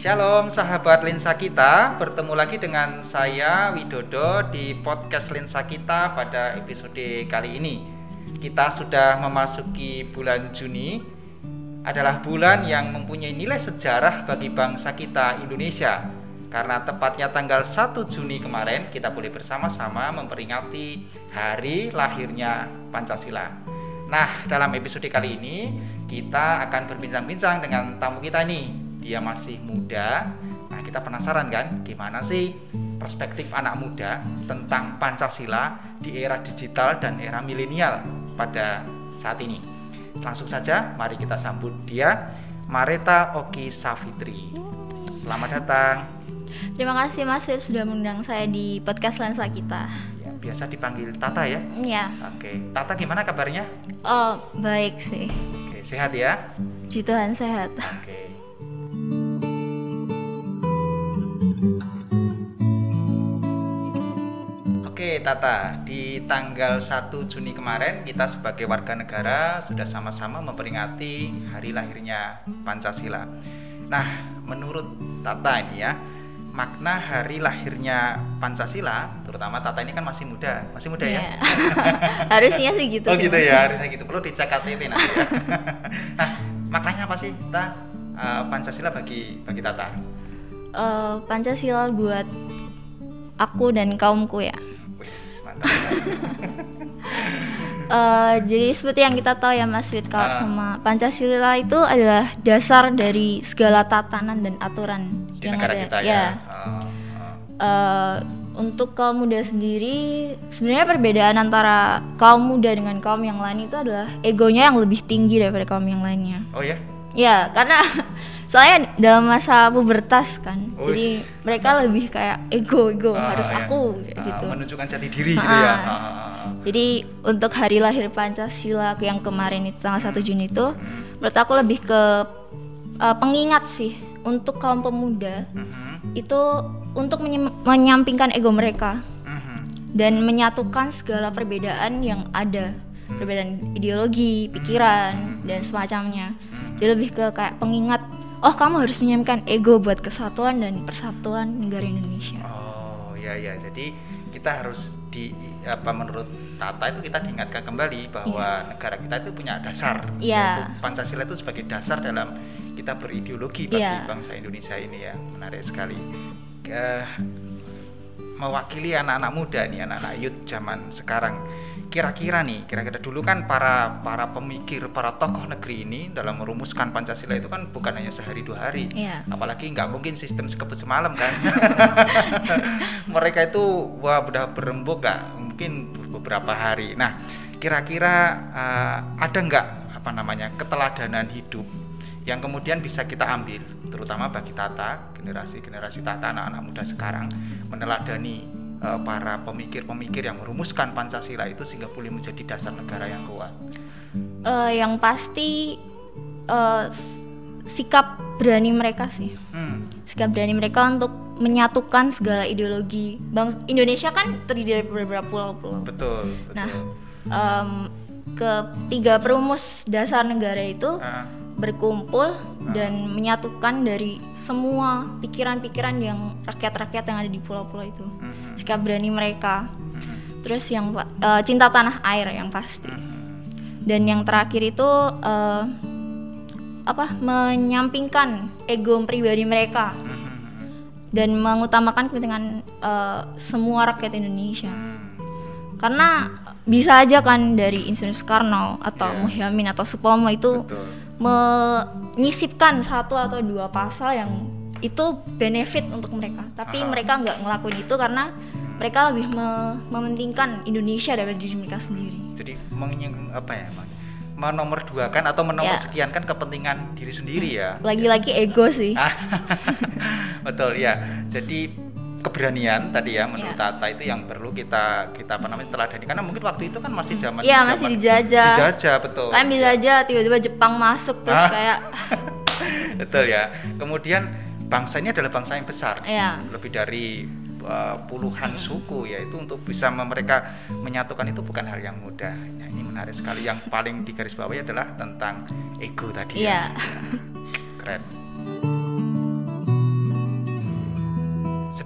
Shalom sahabat Lensa Kita, bertemu lagi dengan saya Widodo di podcast Lensa Kita pada episode kali ini. Kita sudah memasuki bulan Juni, adalah bulan yang mempunyai nilai sejarah bagi bangsa kita Indonesia. Karena tepatnya tanggal 1 Juni kemarin kita boleh bersama-sama memperingati hari lahirnya Pancasila. Nah, dalam episode kali ini kita akan berbincang-bincang dengan tamu kita nih. Dia masih muda. Nah, kita penasaran kan gimana sih perspektif anak muda tentang Pancasila di era digital dan era milenial pada saat ini. Langsung saja mari kita sambut dia, Mareta Oki Savitri. Selamat datang. Terima kasih Mas Wid sudah mengundang saya di podcast Lensa Kita. Ya, biasa dipanggil Tata ya? Iya. Oke, Tata gimana kabarnya? Oh, baik sih. Oke, sehat ya? Puji Tuhan sehat. Oke. Oke Tata, di tanggal 1 Juni kemarin kita sebagai warga negara sudah sama-sama memperingati hari lahirnya Pancasila. Nah, menurut Tata ini ya, makna hari lahirnya Pancasila, terutama Tata ini kan masih muda ya? Harusnya sih gitu. Oh gitu ya, harusnya gitu. Perlu dicek KTP nanti ya. Nah, maknanya apa sih Pancasila bagi Tata? Pancasila buat aku dan kaumku ya. Mantap. Jadi seperti yang kita tahu ya Mas Wid, kalau sama Pancasila itu adalah dasar dari segala tatanan dan aturan di yang negara ada. Kita ya. Untuk kaum muda sendiri, sebenarnya perbedaan antara kaum muda dengan kaum yang lain itu adalah egonya yang lebih tinggi daripada kaum yang lainnya. Oh ya? Ya, karena soalnya dalam masa pubertas kan, jadi mereka lebih kayak ego harus ya. aku gitu. Menunjukkan jati diri gitu ya. Jadi untuk hari lahir Pancasila yang kemarin itu tanggal 1 Juni itu, menurut aku lebih ke pengingat sih untuk kaum pemuda itu untuk menyampingkan ego mereka dan menyatukan segala perbedaan yang ada, perbedaan ideologi, pikiran dan semacamnya. Jadi lebih ke kayak pengingat, oh kamu harus menyampingkan ego buat kesatuan dan persatuan negara Indonesia. Oh ya, jadi kita harus menurut Tata itu kita diingatkan kembali bahwa negara kita itu punya dasar, yaitu Pancasila itu sebagai dasar dalam kita berideologi bagi bangsa Indonesia ini ya. Menarik sekali. Mewakili anak-anak muda nih, anak-anak youth zaman sekarang. Kira-kira dulu kan para pemikir, para tokoh negeri ini dalam merumuskan Pancasila itu kan bukan hanya sehari dua hari, apalagi nggak mungkin sistem sekebut semalam kan. Mereka itu udah berembuk nggak mungkin beberapa hari. Nah, kira-kira ada nggak keteladanan hidup yang kemudian bisa kita ambil, terutama bagi Tata, generasi Tata, anak-anak muda sekarang meneladani para pemikir-pemikir yang merumuskan Pancasila itu sehingga boleh menjadi dasar negara yang kuat. Yang pasti sikap berani mereka sih. Sikap berani mereka untuk menyatukan segala ideologi. Indonesia kan terdiri dari beberapa pulau-pulau. Betul. Nah, ketiga perumus dasar negara itu berkumpul dan menyatukan dari semua pikiran-pikiran yang rakyat-rakyat yang ada di pulau-pulau itu. Sikap berani mereka. Terus yang cinta tanah air yang pasti. Dan yang terakhir itu menyampingkan ego pribadi mereka dan mengutamakan kepentingan semua rakyat Indonesia. Karena bisa aja kan dari Insinyur Soekarno atau Muhyiddin atau Supomo itu menyisipkan satu atau dua pasal yang itu benefit untuk mereka, tapi mereka nggak ngelakuin itu karena mereka lebih mementingkan Indonesia daripada diri mereka sendiri. Jadi menomorduakan atau menomorsekiankan kepentingan diri sendiri ya. Lagi-lagi ego sih. Betul ya. Jadi keberanian tadi ya menurut Tata itu yang perlu kita teladani, karena mungkin waktu itu kan masih zaman masih dijajah, betul. Kan bisa aja tiba-tiba Jepang masuk terus kayak betul ya. Kemudian bangsa ini adalah bangsa yang besar, lebih dari puluhan suku ya, itu untuk bisa mereka menyatukan itu bukan hal yang mudah. Nah, ini menarik sekali. Yang paling digarisbawahi adalah tentang ego tadi ya. Keren.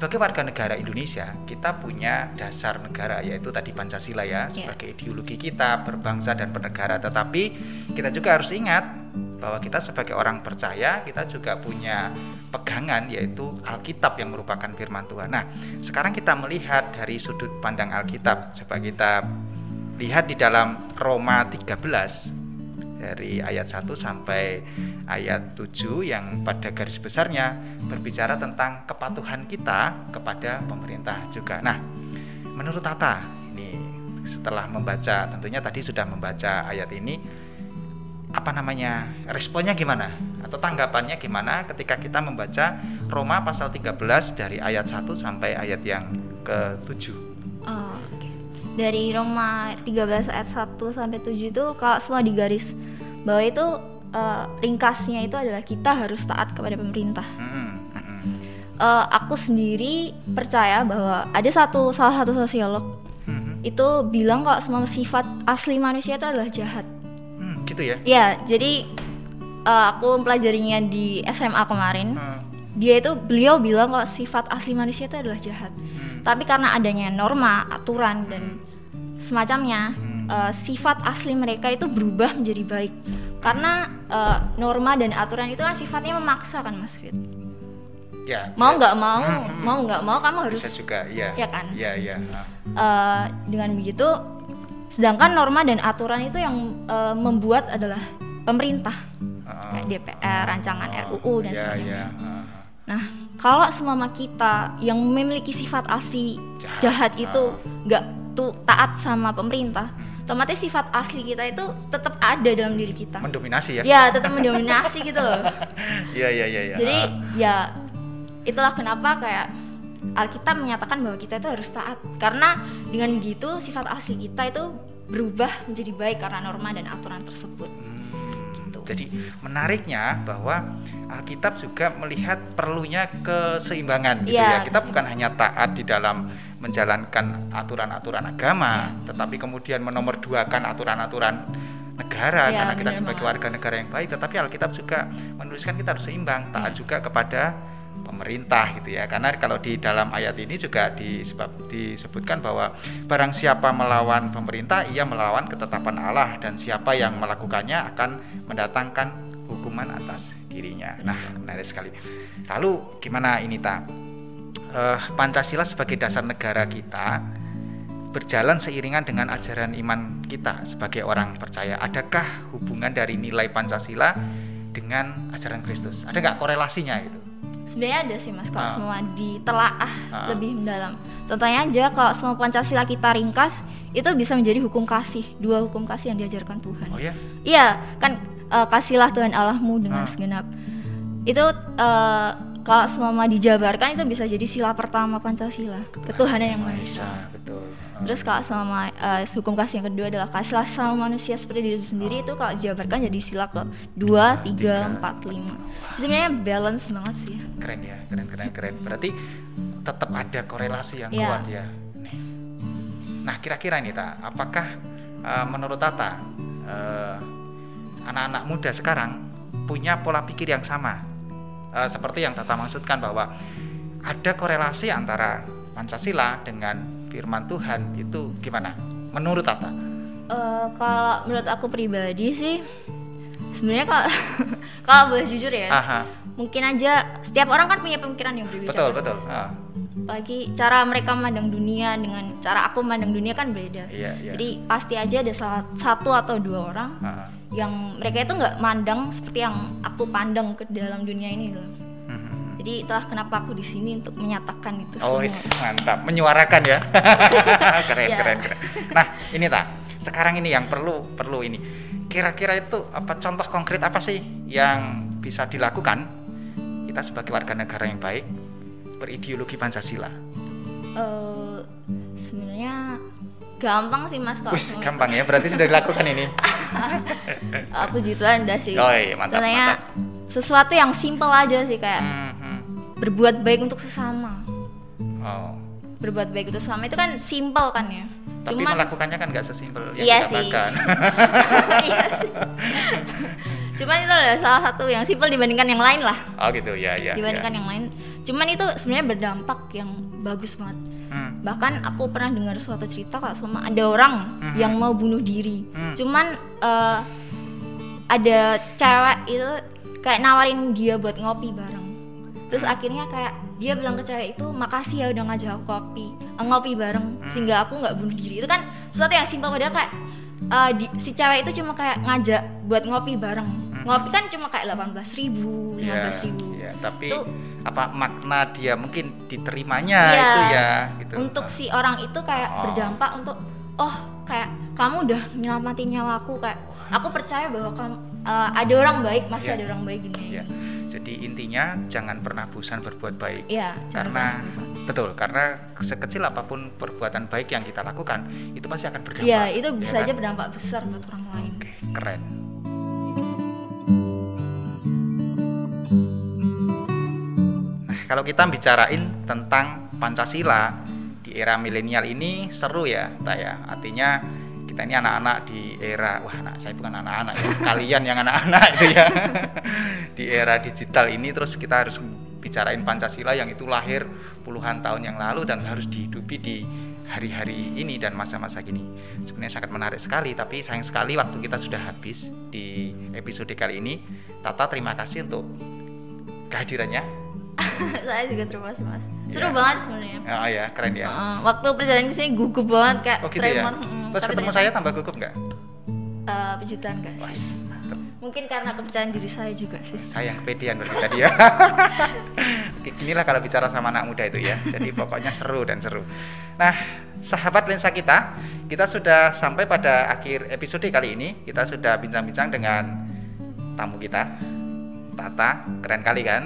sebagai warga negara Indonesia, kita punya dasar negara, yaitu tadi Pancasila ya, sebagai ideologi kita berbangsa dan bernegara. Tetapi kita juga harus ingat bahwa kita sebagai orang percaya, kita juga punya pegangan, yaitu Alkitab yang merupakan firman Tuhan. Nah, sekarang kita melihat dari sudut pandang Alkitab. Coba kita lihat di dalam Roma 13 dari ayat 1 sampai ayat 7 yang pada garis besarnya berbicara tentang kepatuhan kita kepada pemerintah juga. Nah, menurut Tata, ini setelah membaca, tentunya tadi sudah membaca ayat ini, responnya gimana? Atau tanggapannya gimana ketika kita membaca Roma pasal 13 dari ayat 1 sampai ayat yang ke-7? Dari Roma 13 ayat 1 sampai 7 itu kalau semua di garis bawah itu ringkasnya itu adalah kita harus taat kepada pemerintah. Aku sendiri percaya bahwa ada salah satu sosiolog itu bilang kalau semua sifat asli manusia itu adalah jahat. Gitu ya? Ya, jadi aku mempelajarinya di SMA kemarin. Beliau bilang kalau sifat asli manusia itu adalah jahat. Tapi karena adanya norma, aturan dan semacamnya, sifat asli mereka itu berubah menjadi baik. Karena norma dan aturan itu kan sifatnya memaksa kan, Mas Fit. Ya. Mau nggak mau kamu harus. Bisa juga, ya. Ya kan? Iya. Dengan begitu, sedangkan norma dan aturan itu yang membuat adalah pemerintah, kayak DPR, rancangan RUU dan sebagainya. Nah, kalau semua kita yang memiliki sifat asli jahat itu nggak taat sama pemerintah, otomatis sifat asli kita itu tetap ada dalam diri kita. Mendominasi ya? Ya, tetap mendominasi gitu loh. Iya. Jadi ya itulah kenapa kayak Alkitab menyatakan bahwa kita itu harus taat, karena dengan begitu sifat asli kita itu berubah menjadi baik karena norma dan aturan tersebut. Jadi menariknya bahwa Alkitab juga melihat perlunya keseimbangan gitu ya. Kita bukan hanya taat di dalam menjalankan aturan-aturan agama, tetapi kemudian menomorduakan aturan-aturan negara karena kita sebagai warga negara yang baik. Tetapi Alkitab juga menuliskan kita harus seimbang, taat juga kepada pemerintah gitu ya. Karena kalau di dalam ayat ini juga disebutkan bahwa barang siapa melawan pemerintah, ia melawan ketetapan Allah, dan siapa yang melakukannya akan mendatangkan hukuman atas dirinya. Nah, menarik sekali. Lalu gimana ini Pancasila sebagai dasar negara kita berjalan seiringan dengan ajaran iman kita sebagai orang percaya. Adakah hubungan dari nilai Pancasila dengan ajaran Kristus? Ada nggak korelasinya itu? Sebenarnya ada sih, Mas, kalau semua ditelaah lebih mendalam. Contohnya aja kalau semua Pancasila kita ringkas, itu bisa menjadi hukum kasih, 2 hukum kasih yang diajarkan Tuhan. Oh ya? Iya, kan kasihlah Tuhan Allahmu dengan segenap. Itu kalau semua dijabarkan itu bisa jadi sila pertama Pancasila, ketuhanan yang Maha Esa. Betul. Terus kalau sama hukum kasih yang kedua adalah kasihlah sama manusia seperti diri sendiri, itu kalau dijabarkan jadi sila ke-2, 3, 4, 5. Sebenarnya balance banget sih. Keren ya, keren. Berarti tetap ada korelasi yang kuat ya. Nah, kira-kira nih apakah menurut Tata anak-anak muda sekarang punya pola pikir yang sama seperti yang Tata maksudkan, bahwa ada korelasi antara Pancasila dengan firman Tuhan, itu gimana menurut Tata? Kalau menurut aku pribadi sih, sebenarnya kalau boleh jujur ya, mungkin aja setiap orang kan punya pemikiran yang berbeda. Betul. Apalagi cara mereka memandang dunia dengan cara aku memandang dunia kan beda. Iya. Jadi pasti aja ada satu atau 2 orang yang mereka itu nggak mandang seperti yang aku pandang ke dalam dunia ini loh. Jadi itulah kenapa aku di sini untuk menyatakan itu semua. Mantap, menyuarakan ya. keren. Nah, ini sekarang ini yang perlu ini. Kira-kira itu contoh konkret apa sih yang bisa dilakukan kita sebagai warga negara yang baik berideologi Pancasila? Sebenarnya gampang sih, Mas, kalau gampang ya, berarti sudah dilakukan ini. Puji Tuhan udah sih. Mantap. Contohnya sesuatu yang simple aja sih, kayak berbuat baik untuk sesama. Berbuat baik untuk sesama itu kan simple kan ya. Tapi melakukannya kan nggak sesimpel yang iya kita makan. Iya sih. Cuman itu adalah salah satu yang simpel dibandingkan yang lain lah. Oh gitu ya. Dibandingkan yang lain. Cuman itu sebenarnya berdampak yang bagus banget. Bahkan aku pernah dengar suatu cerita Kak, sama ada orang yang mau bunuh diri. Cuman ada cewek itu kayak nawarin dia buat ngopi bareng. Terus akhirnya kayak dia bilang ke cewek itu, makasih ya udah ngajak aku ngopi bareng sehingga aku nggak bunuh diri. Itu kan sesuatu yang simpel, padahal kayak si cewek itu cuma kayak ngajak buat ngopi bareng. Ngopi kan cuma kayak 18.000, 15.000. Iya, tapi itu, apa makna dia mungkin diterimanya iya, itu ya gitu. Untuk si orang itu kayak berdampak untuk kayak kamu udah nyelamatin nyawaku, kayak aku percaya bahwa kamu ada orang baik, masih ada orang baik gini. Iya. Jadi intinya jangan pernah bosan berbuat baik. Iya, karena betul, karena sekecil apapun perbuatan baik yang kita lakukan itu pasti akan berdampak. Iya, itu bisa aja berdampak besar buat orang lain. Oke, keren. Nah, kalau kita bicarain tentang Pancasila di era milenial ini seru ya, Taya. Artinya kita ini anak-anak di era, saya bukan anak-anak ya, kalian yang anak-anak itu ya. Di era digital ini terus kita harus bicarain Pancasila yang itu lahir puluhan tahun yang lalu dan harus dihidupi di hari-hari ini dan masa-masa gini. Sebenarnya sangat menarik sekali, tapi sayang sekali waktu kita sudah habis di episode kali ini. Tata, terima kasih untuk kehadirannya. Saya juga terima kasih Mas. Seru banget sebenarnya. Oh ya, keren ya. Waktu perjalanan ke sini gugup banget kayak gitu tremor. Ya? Terus ketemu saya tambah gugup nggak? Pejutan nggak sih? Mungkin karena kepercayaan diri saya juga sih. Saya yang kepedean berarti tadi ya. Ginilah kalau bicara sama anak muda itu ya. Jadi pokoknya seru dan seru. Nah, sahabat lensa kita sudah sampai pada akhir episode kali ini. Kita sudah bincang-bincang dengan tamu kita, Tata. Keren kali kan?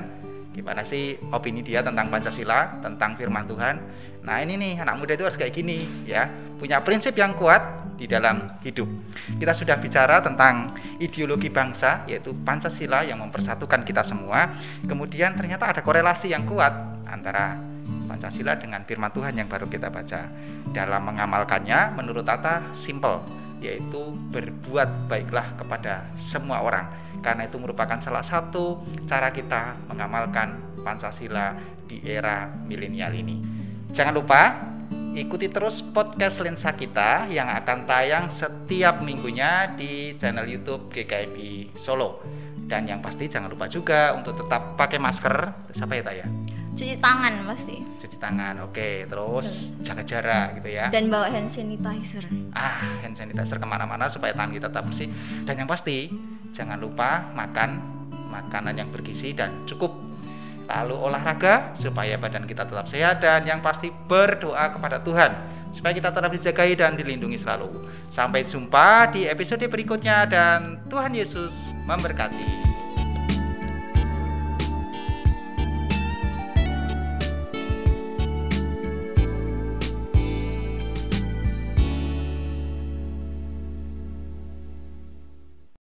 Gimana sih opini dia tentang Pancasila, tentang firman Tuhan. Nah ini nih, anak muda itu harus kayak gini ya, punya prinsip yang kuat di dalam hidup. Kita sudah bicara tentang ideologi bangsa, yaitu Pancasila yang mempersatukan kita semua. Kemudian ternyata ada korelasi yang kuat antara Pancasila dengan firman Tuhan yang baru kita baca. Dalam mengamalkannya, menurut Tata simple, yaitu berbuat baiklah kepada semua orang, karena itu merupakan salah satu cara kita mengamalkan Pancasila di era milenial ini. Jangan lupa ikuti terus podcast lensa kita yang akan tayang setiap minggunya di channel YouTube GKMI Solo. Dan yang pasti jangan lupa juga untuk tetap pakai masker. Siapa ya Taya? Cuci tangan pasti. Cuci tangan, oke. Terus jaga jarak gitu ya. Dan bawa hand sanitizer. Hand sanitizer kemana-mana supaya tangan kita tetap bersih. Dan yang pasti jangan lupa makan makanan yang bergizi dan cukup. Lalu olahraga supaya badan kita tetap sehat, dan yang pasti berdoa kepada Tuhan supaya kita tetap dijagai dan dilindungi selalu. Sampai jumpa di episode berikutnya dan Tuhan Yesus memberkati.